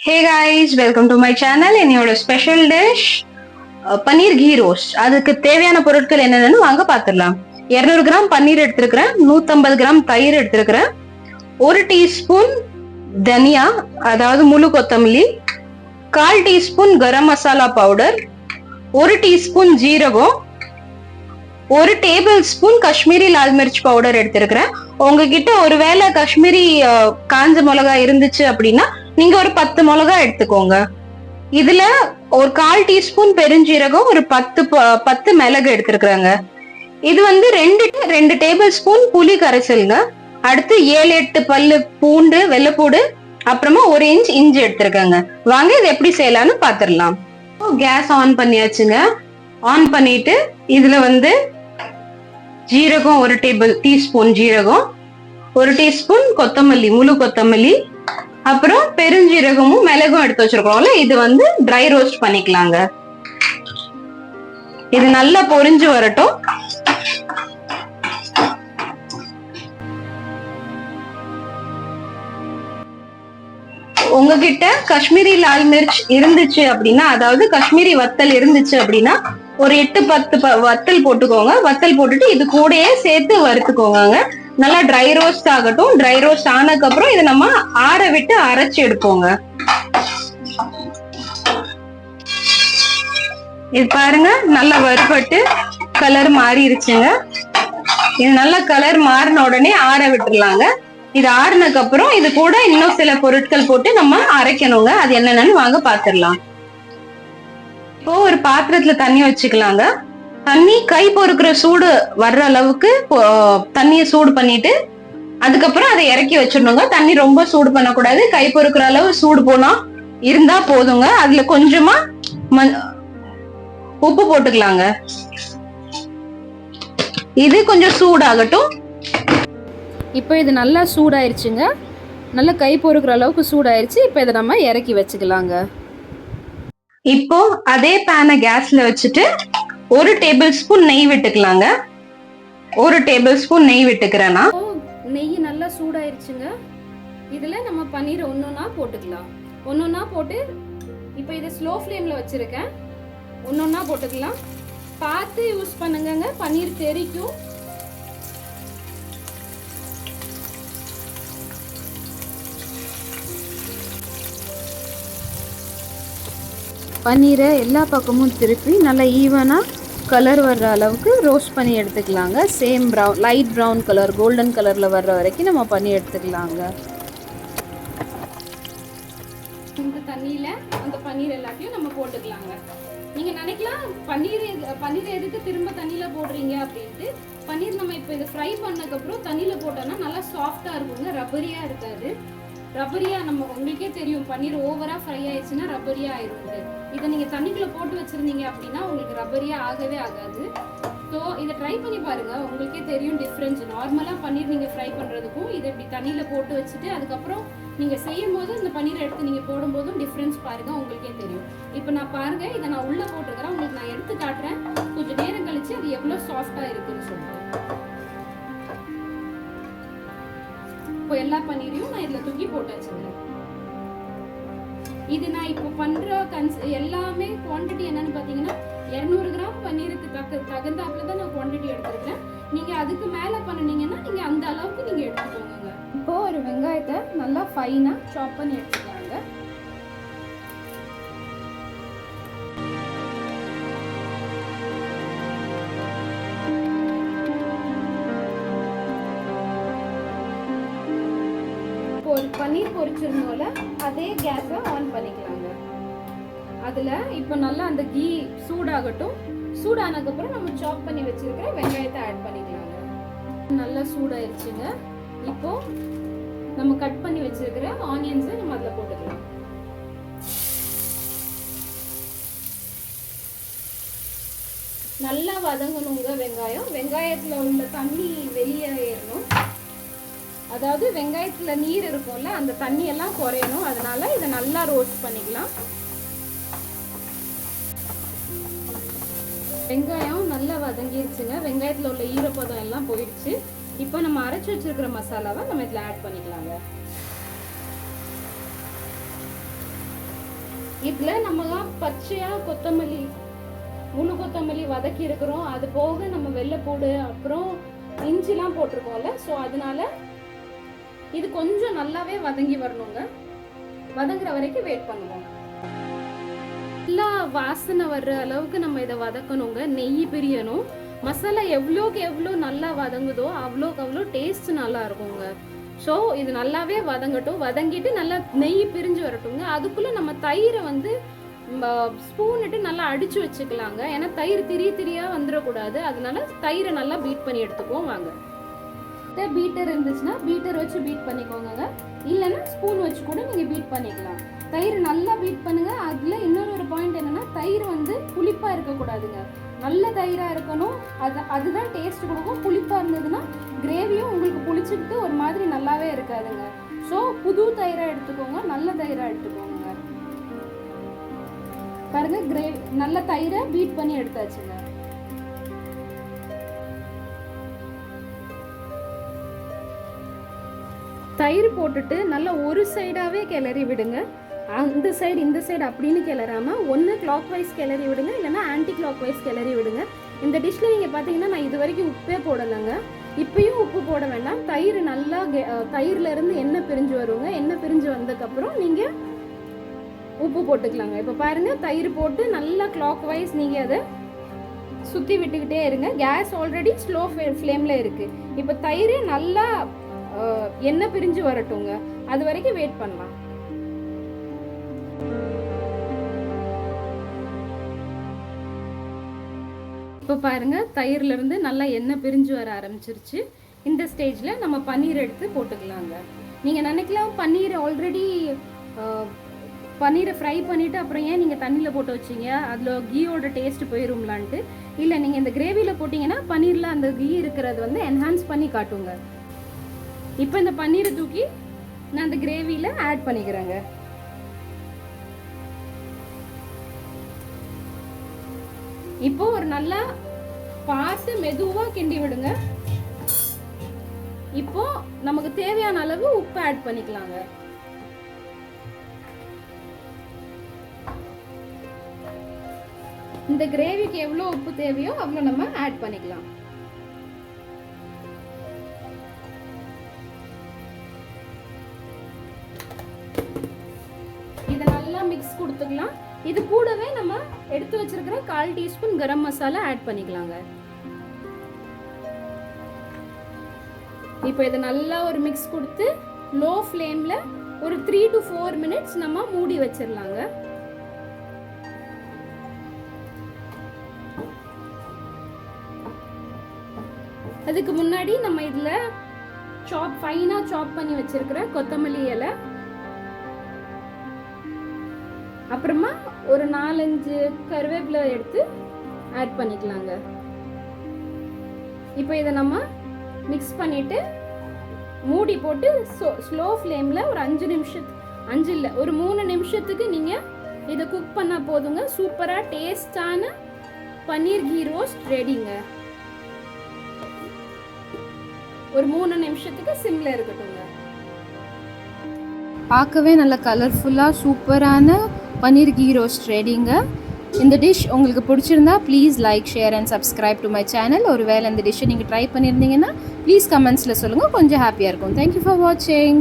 Hey guys, welcome to my channel. என்னோட special dish பன்னீர் key roast. அதுக்கு தேவையான பொருட்கள் என்னென்னு வாங்க பார்த்துடலாம். 200 கிராம் பன்னீர் எடுத்திருக்கிறேன், 150 கிராம் தயிர் எடுத்திருக்கிறேன், 1 டீஸ்பூன் தனியா அதாவது முழு கொத்தமல்லி, 1/4 teaspoon garam masala powder, 1 teaspoon ஜீரகம், 1 tablespoon Kashmiri lal mirch powder எடுத்திருக்கிறேன். உங்ககிட்ட ஒருவேளை காஷ்மீரி காஞ்ச மிளகாய் இருந்துச்சு அப்படின்னா நீங்க ஒரு 10 மிளகாய் எடுத்துக்கோங்க. இதுல ஒரு 1/4 டீஸ்பூன் பெருஞ்சீரகம், ஒரு 10 மிளகு எடுத்திருக்கிறாங்க. இது வந்து 2 டேபிள் ஸ்பூன் புளி கரைசலுங்க. அடுத்து 7-8 பல்லு பூண்டு, வெள்ளைப்பூடு, அப்புறமா 1 இன்ச் இஞ்சி எடுத்திருக்காங்க. வாங்க இது எப்படி செய்யலாம்னு பாத்துடலாம். கேஸ் ஆன் பண்ணியாச்சுங்க. ஆன் பண்ணிட்டு இதுல வந்து ஜீரகம் 1 டீஸ்பூன் ஜீரகம், 1 டீஸ்பூன் கொத்தமல்லி, முழு கொத்தமல்லி, அப்புறம் பெருஞ்சீரகமும் மிளகும் எடுத்து வச்சிருக்கோம்ல, இது வந்து ட்ரை ரோஸ்ட் பண்ணிக்கலாங்க. இது நல்லா பொரிஞ்சு வரட்டும். உங்ககிட்ட காஷ்மீரி லால் மிர்ச் இருந்துச்சு அப்படின்னா, அதாவது காஷ்மீரி வத்தல் இருந்துச்சு அப்படின்னா ஒரு 8-10 வத்தல் போட்டுக்கோங்க. வத்தல் போட்டுட்டு இது கூடயே சேர்த்து வறுத்துக்கோங்க. நல்லா ட்ரை ரோஸ்ட் ஆகட்டும். ட்ரை ரோஸ்ட் ஆனதுக்கு அப்புறம் இதை நம்ம ஆற விட்டு அரைச்சு எடுப்போங்க. இது பாருங்க, நல்லா வறுபட்டு கலர் மாறிடுச்சுங்க. இது நல்லா கலர் மாறின உடனே ஆற விட்டுருலாங்க. இது ஆறுனதுக்கு அப்புறம் இது கூட இன்னும் சில பொருட்கள் போட்டு நம்ம அரைக்கணுங்க. அது என்னென்னு வாங்க பாத்துடலாம். இப்போ ஒரு பாத்திரத்துல தண்ணி வச்சுக்கலாங்க. தண்ணி கை பொறுக்கிற சூடு வர்ற அளவுக்கு தண்ணியை சூடு பண்ணிட்டு அதுக்கப்புறம் அதை இறக்கி வச்சிடணுங்க. தண்ணி ரொம்ப சூடு பண்ணக்கூடாது. கை பொறுக்கிற அளவு சூடு போனா இருந்தா போதுங்க. அதுல கொஞ்சமா உப்பு போட்டுக்கலாங்க. இது கொஞ்சம் சூடாகட்டும். இப்போ இது நல்லா சூடாயிருச்சுங்க. நல்லா கை பொறுக்கிற அளவுக்கு சூடாயிருச்சு. இப்போ இதை நம்ம இறக்கி வச்சுக்கலாங்க. இப்போ அதே பேனை கேஸ்ல வச்சுட்டு 1 டேபிள் ஸ்பூன் நெய் விட்டுக்கலாங்க. 1 டேபிள் ஸ்பூன் நெய் விட்டுக்கிறேன்னா. நெய் நல்லா சூடாயிருச்சுங்க. இதுல நம்ம பன்னீர் ஒன்னொன்னா போட்டுக்கலாம். ஒன்னொன்னா போட்டு இப்போ இதை ஸ்லோ ஃப்ளேம்ல வச்சிருக்கேன். ஒன்னொன்னா போட்டுக்கலாம். பார்த்து யூஸ் பண்ணுங்க, பன்னீர் தெரிக்கும். பன்னீரை எல்லா பக்கமும் திருப்பி நல்லா ஈவனாக கலர் வர்ற அளவுக்கு ரோஸ்ட் பண்ணி எடுத்துக்கலாங்க. Same brown, light brown colour, golden கலரில் வர்ற வரைக்கும் நம்ம பண்ணி எடுத்துக்கலாங்க. இந்த தண்ணியில் அந்த பன்னீர் எல்லாத்தையும் நம்ம போட்டுக்கலாங்க. நீங்கள் நினைக்கலாம் பன்னீர் எதுக்கு திரும்ப தண்ணியில் போடுறீங்க அப்படின்ட்டு. பன்னீர் நம்ம இப்போ இதை ஃப்ரை பண்ணதுக்கப்புறம் தண்ணியில் போட்டோன்னா நல்லா சாஃப்டாக இருக்குங்க, ரப்பரியாக இருக்காது. ரப்பரியா நம்ம உங்களுக்கே தெரியும், பன்னீர் ஓவரா ஃப்ரை ஆயிடுச்சுன்னா ரப்பரியா ஆயிடுங்க. இதை நீங்க தண்ணிக்குள்ள போட்டு வச்சிருந்தீங்க அப்படின்னா உங்களுக்கு ரப்பரியா ஆகவே ஆகாது. ஸோ இதை ட்ரை பண்ணி பாருங்க, உங்களுக்கே தெரியும் டிஃப்ரென்ஸ். நார்மலா பன்னீர் நீங்க ஃப்ரை பண்றதுக்கும் இதை இப்படி தண்ணியில போட்டு வச்சுட்டு அதுக்கப்புறம் நீங்க செய்யும் போது இந்த பன்னீர் எடுத்து நீங்க போடும் போதும் டிஃப்ரென்ஸ் பாருங்க, உங்களுக்கே தெரியும். இப்போ நான் பாருங்க, இதை நான் உள்ள போட்டுருக்கிறேன், உங்களுக்கு நான் எடுத்து காட்டுறேன். கொஞ்சம் நேரம் கழிச்சு அது எவ்வளவு சாஃப்டா இருக்குன்னு சொல்லிட்டு. இப்போ எல்லா பன்னீரையும் நான் இதுல தூக்கி போட்டு வச்சிருக்கேன். இது நான் இப்போ பண்ற எல்லாமே குவான்டிட்டி என்னன்னு பாத்தீங்கன்னா 200 கிராம் பன்னீருக்கு தகுந்தாப்புல தான் நான் குவான்டிட்டி எடுத்திருக்கேன். நீங்க அதுக்கு மேல பண்ணுனீங்கன்னா நீங்க அந்த அளவுக்கு நீங்க எடுத்துக்கோங்க. இப்போ ஒரு வெங்காயத்தை நல்லா ஃபைனா சாப் பண்ணி எடுத்துக்கலாங்க. ஒரு பன்னீர் பொரிச்சிருந்தோல அதே கேஸை ஆன் பண்ணிக்கலாங்க. அதில் இப்போ நல்லா அந்த கீ சூடாகட்டும். சூடானதுக்கப்புறம் நம்ம சாப் பண்ணி வச்சிருக்கிற வெங்காயத்தை ஆட் பண்ணிக்கலாங்க. நல்லா சூடாயிருச்சுங்க. இப்போ நம்ம கட் பண்ணி வச்சிருக்கிற ஆனியன்ஸை நம்ம அதில் போட்டுக்கலாம். நல்லா வதங்கணுங்க வெங்காயம். வெங்காயத்தில் உள்ள தண்ணி வெளியே ஏறணும். அதாவது வெங்காயத்துல நீர் இருக்கும்ல, அந்த தண்ணி எல்லாம் குறையணும். அதனால இதை நல்லா ரோஸ்ட் பண்ணிக்கலாம். வெங்காயம் நல்லா வதங்கிருச்சுங்க. வெங்காயத்துல உள்ள ஈரப்பதம் எல்லாம் போயிடுச்சு. இப்போ நம்ம அரைச்சு வச்சிருக்கிற மசாலாவை நம்ம இதுல ஆட் பண்ணிக்கலாங்க. இதில் நம்மலாம் பச்சையாக கொத்தமல்லி, முழு கொத்தமல்லி வதக்கி இருக்கிறோம். அது போக நம்ம வெள்ளைப்பூடு அப்புறம் இஞ்சிலாம் போட்டிருக்கோம்ல. ஸோ அதனால இது கொஞ்சம் நல்லாவே வதங்கி வரணுங்க. வதங்குற வரைக்கும் வெயிட் பண்ணுவோம். நல்லா வாசனை வர்ற அளவுக்கு நம்ம இதை வதக்கணுங்க. நெய் பிரியணும். மசாலா எவ்வளோக்கு எவ்வளோ நல்லா வதங்குதோ அவ்வளோக்கு அவ்வளோ டேஸ்ட் நல்லா இருக்குங்க. ஸோ இது நல்லாவே வதங்கட்டும். வதங்கிட்டு நல்லா நெய் பிரிஞ்சு வரட்டுங்க. அதுக்குள்ளே நம்ம தயிரை வந்து ஸ்பூனிட்டு நல்லா அடித்து வச்சுக்கலாங்க. ஏன்னா தயிர் திரியாக வந்துடக்கூடாது. அதனால தயிரை நல்லா பீட் பண்ணி எடுத்துக்குவோம். வாங்க, பீட்டர் இருந்துச்சுன்னா பீட்டர் வச்சு பீட் பண்ணிக்கோங்க. இல்லைன்னா ஸ்பூன் வச்சு கூட நீங்கள் பீட் பண்ணிக்கலாம். தயிர் நல்லா பீட் பண்ணுங்க. அதில் இன்னொரு பாயிண்ட் என்னன்னா, தயிர் வந்து புளிப்பாக இருக்கக்கூடாதுங்க. நல்ல தயிராக இருக்கணும். அதுதான் டேஸ்ட் கொடுக்கும். புளிப்பாக இருந்ததுன்னா கிரேவியும் உங்களுக்கு புளிச்சுக்கிட்டு ஒரு மாதிரி நல்லாவே இருக்காதுங்க. ஸோ புது தயிராக எடுத்துக்கோங்க, நல்ல தயிராக எடுத்துக்கோங்க. பாருங்க, கிரேவி நல்ல தயிரை பீட் பண்ணி எடுத்தாச்சுங்க. தயிர் போட்டுட்டு நல்லா ஒரு சைடாகவே கிளறி விடுங்க. அந்த சைடு இந்த சைடு அப்படின்னு கிளறாமல் ஒன்று கிளாக் வைஸ் கிளறி விடுங்க, இல்லைன்னா ஆன்டி கிளாக் வைஸ் கிளறி விடுங்க. இந்த டிஷ்ஷில் நீங்கள் பார்த்தீங்கன்னா நான் இது வரைக்கும் உப்பே போடலைங்க. இப்பயும் உப்பு போட வேண்டாம். தயிர் நல்லா தயிர்லேருந்து எண்ணெய் பிரிஞ்சு வருங்க. எண்ணெய் பிரிஞ்சு வந்ததுக்கப்புறம் நீங்கள் உப்பு போட்டுக்கலாங்க. இப்போ பாருங்கள், தயிர் போட்டு நல்லா கிளாக் வைஸ் நீங்கள் அதை சுற்றி விட்டுக்கிட்டே இருங்க. கேஸ் ஆல்ரெடி ஸ்லோ ஃப்ளேமில் இருக்குது. இப்போ தயிர் நல்லா எண்ணெய் பிரிஞ்சு வரட்டுங்க. அது வரைக்கும் வெயிட் பண்ணலாம். இப்போ பாருங்க, தயிர்ல இருந்து நல்லா எண்ணெய் பிரிஞ்சு வர ஆரம்பிச்சிருச்சு. இந்த ஸ்டேஜில் நம்ம பன்னீர் எடுத்து போட்டுக்கலாங்க. நீங்கள் நினைக்கலாம் பன்னீர் ஆல்ரெடி பன்னீரை ஃப்ரை பண்ணிவிட்டு அப்புறம் ஏன் நீங்கள் தண்ணியில் போட்டு வச்சிங்க, அதில் கீயோட டேஸ்ட் போயிரும்லான்ட்டு. இல்லை, நீங்கள் இந்த கிரேவியில் போட்டிங்கன்னா பன்னீரில் அந்த கீ இருக்கிறது வந்து என்ஹான்ஸ் பண்ணி காட்டுங்க. இப்போ இந்த பன்னீரை தூக்கி நான் அந்த கிரேவியில் ஆட் பண்ணிக்கிறேங்க. இப்போ ஒரு நல்லா பார்த்து மெதுவாக கிண்டி விடுங்க. இப்போ நமக்கு தேவையான அளவு உப்பு ஆட் பண்ணிக்கலாங்க. இந்த கிரேவிக்கு எவ்வளோ உப்பு தேவையோ அவ்வளோ நம்ம ஆட் பண்ணிக்கலாம். இதை நல்லா மிக்ஸ் கொடுத்துக்கலாம். இது கூடவே நம்ம எடுத்து வச்சிருக்கிற 1/4 டீஸ்பூன் கரம் மசாலா ஆட் பண்ணிக்கலாங்க. இப்போ இதை நல்லா ஒரு மிக்ஸ் கொடுத்து லோ ஃப்ளேம்ல ஒரு 3 to 4 minutes நம்ம மூடி வச்சிடலாங்க. அதுக்கு முன்னாடி நம்ம இதுல ஃபைனா சாப் பண்ணி வச்சிருக்கிற கொத்தமல்லி இலை, அப்புறமா ஒரு 4-5 கருவேப்பிலை எடுத்து ஆட் பண்ணிக்கலாங்க. இப்போ இதை நம்ம மிக்ஸ் பண்ணிட்டு மூடி போட்டு ஸ்லோ ஃப்ளேம்ல ஒரு 3 நிமிஷத்துக்கு நீங்க இதை குக் பண்ணா போதுங்க. சூப்பரா டேஸ்டான பன்னீர் கீ ரோஸ்ட் ரெடிங்க. ஒரு 3 நிமிஷத்துக்கு சிம்ல இருக்கட்டுங்க. பார்க்கவே நல்ல கலர்ஃபுல்லாக சூப்பரான பன்னீர் கீ ரோஸ்ட் ரெடிங்க. இந்த டிஷ் உங்களுக்கு பிடிச்சிருந்தா please like, share and subscribe to my channel. ஒருவேளை இந்த டிஷ்ஷை நீங்கள் ட்ரை பண்ணியிருந்தீங்கன்னா ப்ளீஸ் கமெண்ட்ஸில் சொல்லுங்கள், கொஞ்சம் ஹாப்பியாக இருக்கும். தேங்க்யூ ஃபார் வாட்சிங்.